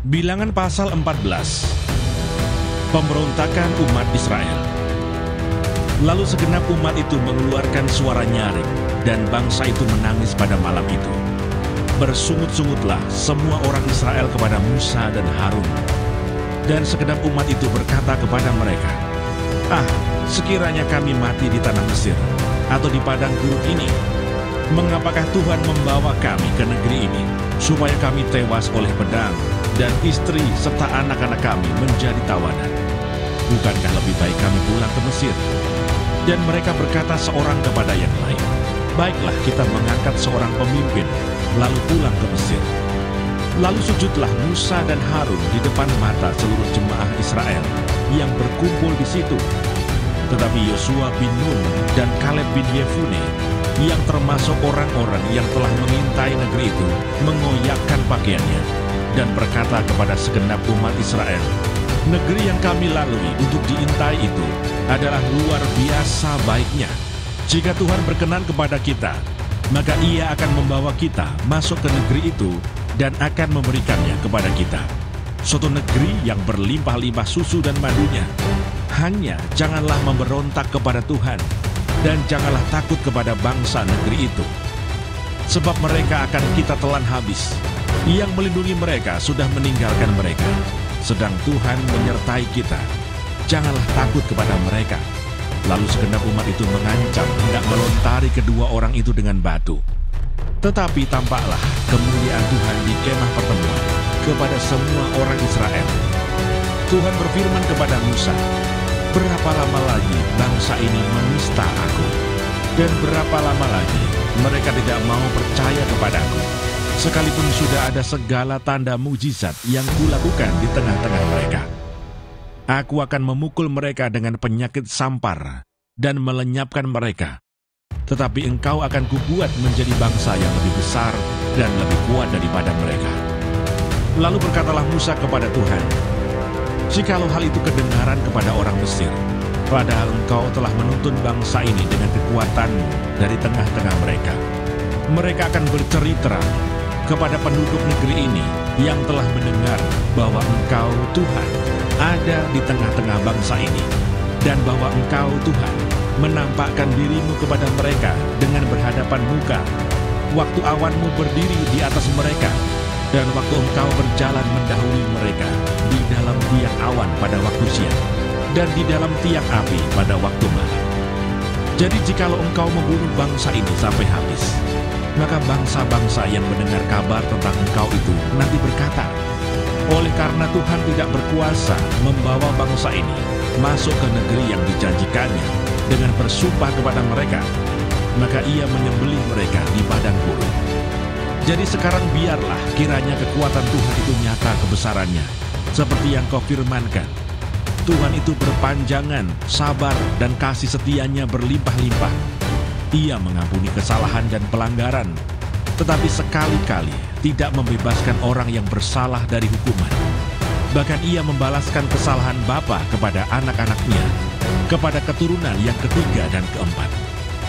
Bilangan pasal 14. Pemberontakan umat Israel. Lalu segenap umat itu mengeluarkan suara nyaring, dan bangsa itu menangis pada malam itu. Bersungut-sungutlah semua orang Israel kepada Musa dan Harun. Dan segenap umat itu berkata kepada mereka, "Ah, sekiranya kami mati di tanah Mesir, atau di padang gurun ini, mengapakah Tuhan membawa kami ke negeri ini, supaya kami tewas oleh pedang, dan istri serta anak-anak kami menjadi tawanan? Bukankah lebih baik kami pulang ke Mesir?" Dan mereka berkata seorang kepada yang lain, "Baiklah, kita mengangkat seorang pemimpin, lalu pulang ke Mesir." Lalu sujudlah Musa dan Harun di depan mata seluruh jemaah Israel yang berkumpul di situ. Tetapi Yosua bin Nun dan Kaleb bin Yefune, yang termasuk orang-orang yang telah mengintai negeri itu, mengoyakkan pakaiannya dan berkata kepada segenap umat Israel, "Negeri yang kami lalui untuk diintai itu adalah luar biasa baiknya. Jika Tuhan berkenan kepada kita, maka Ia akan membawa kita masuk ke negeri itu dan akan memberikannya kepada kita, suatu negeri yang berlimpah-limpah susu dan madunya. Hanya janganlah memberontak kepada Tuhan, dan janganlah takut kepada bangsa negeri itu, sebab mereka akan kita telan habis. Yang melindungi mereka sudah meninggalkan mereka, sedang Tuhan menyertai kita. Janganlah takut kepada mereka." Lalu segenap umat itu mengancam hendak melontari kedua orang itu dengan batu. Tetapi tampaklah kemuliaan Tuhan di kemah pertemuan kepada semua orang Israel. Tuhan berfirman kepada Musa, "Berapa lama lagi bangsa ini menista aku? Dan berapa lama lagi mereka tidak mau percaya kepadaku, sekalipun sudah ada segala tanda mujizat yang kulakukan di tengah-tengah mereka? Aku akan memukul mereka dengan penyakit sampar dan melenyapkan mereka. Tetapi engkau akan kubuat menjadi bangsa yang lebih besar dan lebih kuat daripada mereka." Lalu berkatalah Musa kepada Tuhan, "Jikalau hal itu kedengaran kepada orang Mesir, padahal engkau telah menuntun bangsa ini dengan kekuatanmu dari tengah-tengah mereka, mereka akan bercerita kepada penduduk negeri ini yang telah mendengar bahwa engkau, Tuhan, ada di tengah-tengah bangsa ini, dan bahwa engkau, Tuhan, menampakkan dirimu kepada mereka dengan berhadapan muka, waktu awanmu berdiri di atas mereka, dan waktu engkau berjalan mendahului mereka di dalam tiang awan pada waktu siang, dan di dalam tiang api pada waktu malam. Jadi jikalau engkau membunuh bangsa ini sampai habis, maka bangsa-bangsa yang mendengar kabar tentang engkau itu nanti berkata, 'Oleh karena Tuhan tidak berkuasa membawa bangsa ini masuk ke negeri yang dijanjikannya dengan bersumpah kepada mereka, maka Ia menyembelih mereka di padang gurun.' Jadi sekarang biarlah kiranya kekuatan Tuhan itu nyata kebesarannya, seperti yang kau firmankan. Tuhan itu berpanjangan, sabar, dan kasih setianya berlimpah-limpah. Ia mengampuni kesalahan dan pelanggaran, tetapi sekali-kali tidak membebaskan orang yang bersalah dari hukuman. Bahkan Ia membalaskan kesalahan bapa kepada anak-anaknya, kepada keturunan yang ketiga dan keempat.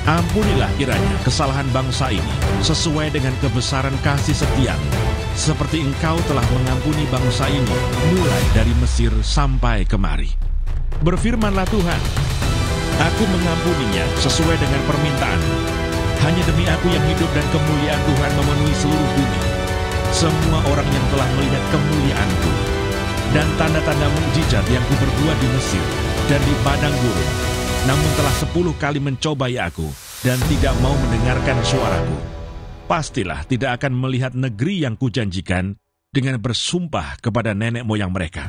Ampunilah kiranya kesalahan bangsa ini sesuai dengan kebesaran kasih setiamu, seperti Engkau telah mengampuni bangsa ini mulai dari Mesir sampai kemari. Berfirmanlah Tuhan, Aku mengampuninya sesuai dengan permintaanmu. Hanya demi Aku yang hidup dan kemuliaan Tuhan memenuhi seluruh bumi. Semua orang yang telah melihat kemuliaan-Ku dan tanda-tanda mukjizat yang Kuperbuat di Mesir dan di padang gurun, namun telah 10 kali mencobai Aku dan tidak mau mendengarkan suara-Ku, pastilah tidak akan melihat negeri yang Kujanjikan dengan bersumpah kepada nenek moyang mereka.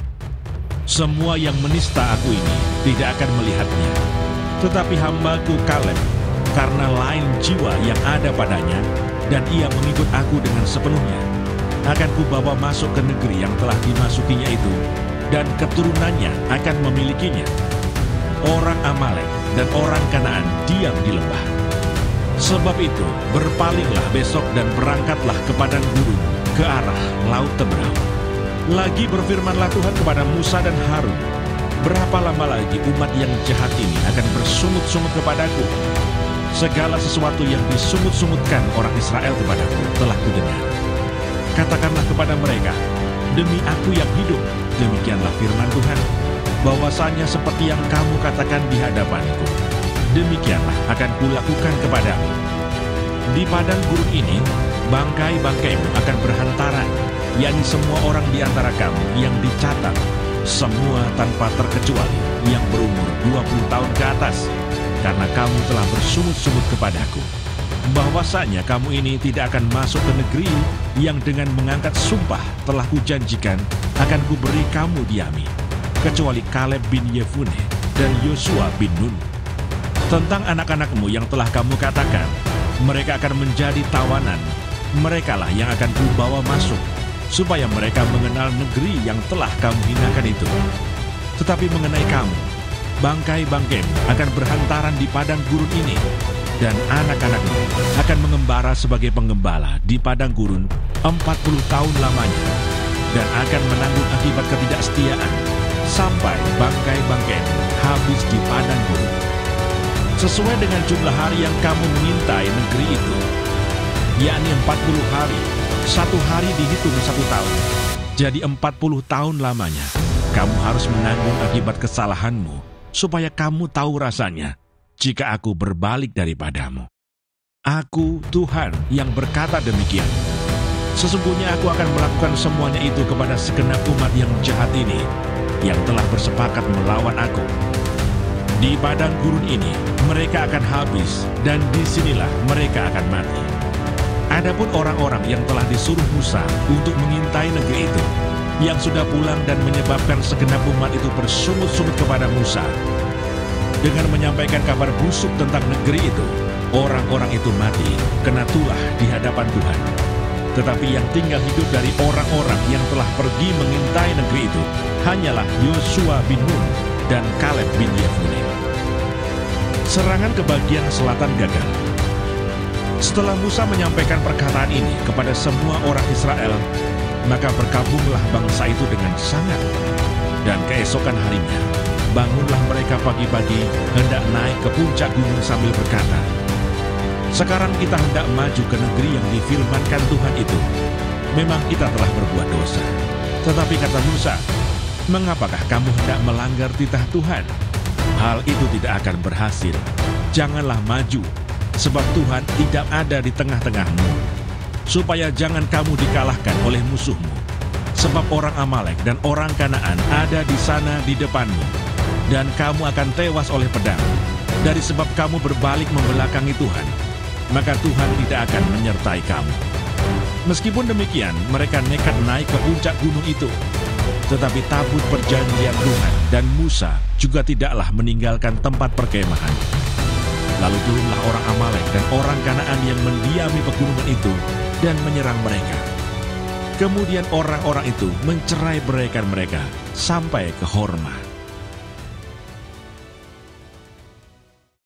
Semua yang menista Aku ini tidak akan melihatnya. Tetapi hamba-Ku Kaleb, karena lain jiwa yang ada padanya, dan ia mengikut Aku dengan sepenuhnya, akan Kubawa masuk ke negeri yang telah dimasukinya itu, dan keturunannya akan memilikinya. Orang Amalek dan orang Kanaan diam di lembah. Sebab itu, berpalinglah besok dan berangkatlah ke padang gurun, ke arah Laut Teberau. Lagi berfirmanlah Tuhan kepada Musa dan Harun, berapa lama lagi umat yang jahat ini akan bersungut-sungut kepadaku? Segala sesuatu yang disungut-sungutkan orang Israel kepadaku telah kudengar. Katakanlah kepada mereka, Demi aku yang hidup, demikianlah firman Tuhan, bahwasanya seperti yang kamu katakan di hadapanku, demikianlah akan kulakukan kepadamu. Di padang gurun ini, bangkai-bangkaimu akan berhantaran, yakni semua orang di antara kamu yang dicatat, semua tanpa terkecuali yang berumur 20 tahun ke atas, karena kamu telah bersungut-sungut kepadaku, bahwasanya kamu ini tidak akan masuk ke negeri yang dengan mengangkat sumpah telah kujanjikan akan kuberi kamu diami, kecuali Kaleb bin Yefune dan Yosua bin Nun. Tentang anak-anakmu yang telah kamu katakan, mereka akan menjadi tawanan, merekalah yang akan kubawa masuk, supaya mereka mengenal negeri yang telah kamu hinakan itu. Tetapi mengenai kamu, bangkai-bangkaimu akan berhantaran di padang gurun ini, dan anak-anakmu akan mengembara sebagai penggembala di padang gurun 40 tahun lamanya, dan akan menanggung akibat ketidaksetiaan sampai bangkai-bangkaimu habis di padang gurun. Sesuai dengan jumlah hari yang kamu mengintai negeri itu, yakni 40 hari, satu hari dihitung 1 tahun, jadi 40 tahun lamanya, kamu harus menanggung akibat kesalahanmu, supaya kamu tahu rasanya jika aku berbalik daripadamu. Aku, Tuhan, yang berkata demikian. Sesungguhnya aku akan melakukan semuanya itu kepada segenap umat yang jahat ini, yang telah bersepakat melawan aku. Di padang gurun ini, mereka akan habis, dan disinilah mereka akan mati. Adapun orang-orang yang telah disuruh Musa untuk mengintai negeri itu, yang sudah pulang dan menyebabkan segenap umat itu bersungut-sungut kepada Musa, dengan menyampaikan kabar busuk tentang negeri itu, orang-orang itu mati, kena tulah di hadapan Tuhan. Tetapi yang tinggal hidup dari orang-orang yang telah pergi mengintai negeri itu, hanyalah Yosua bin Nun dan Kaleb bin Yefune. Serangan ke bagian selatan gagal. Setelah Musa menyampaikan perkataan ini kepada semua orang Israel, maka berkabunglah bangsa itu dengan sangat. Dan keesokan harinya, bangunlah mereka pagi-pagi hendak naik ke puncak gunung sambil berkata, "Sekarang kita hendak maju ke negeri yang difirmankan Tuhan itu. Memang kita telah berbuat dosa." Tetapi kata Musa, "Mengapakah kamu hendak melanggar titah Tuhan? Hal itu tidak akan berhasil. Janganlah maju, sebab Tuhan tidak ada di tengah-tengahmu, supaya jangan kamu dikalahkan oleh musuhmu. Sebab orang Amalek dan orang Kanaan ada di sana di depanmu, dan kamu akan tewas oleh pedang. Dari sebab kamu berbalik membelakangi Tuhan, maka Tuhan tidak akan menyertai kamu." Meskipun demikian, mereka nekat naik ke puncak gunung itu. Tetapi tabut perjanjian Tuhan dan Musa juga tidaklah meninggalkan tempat perkemahan. Lalu turunlah orang Amalek dan orang Kanaan yang mendiami pegunungan itu dan menyerang mereka. Kemudian orang-orang itu mencerai-beraikan mereka sampai ke Horma.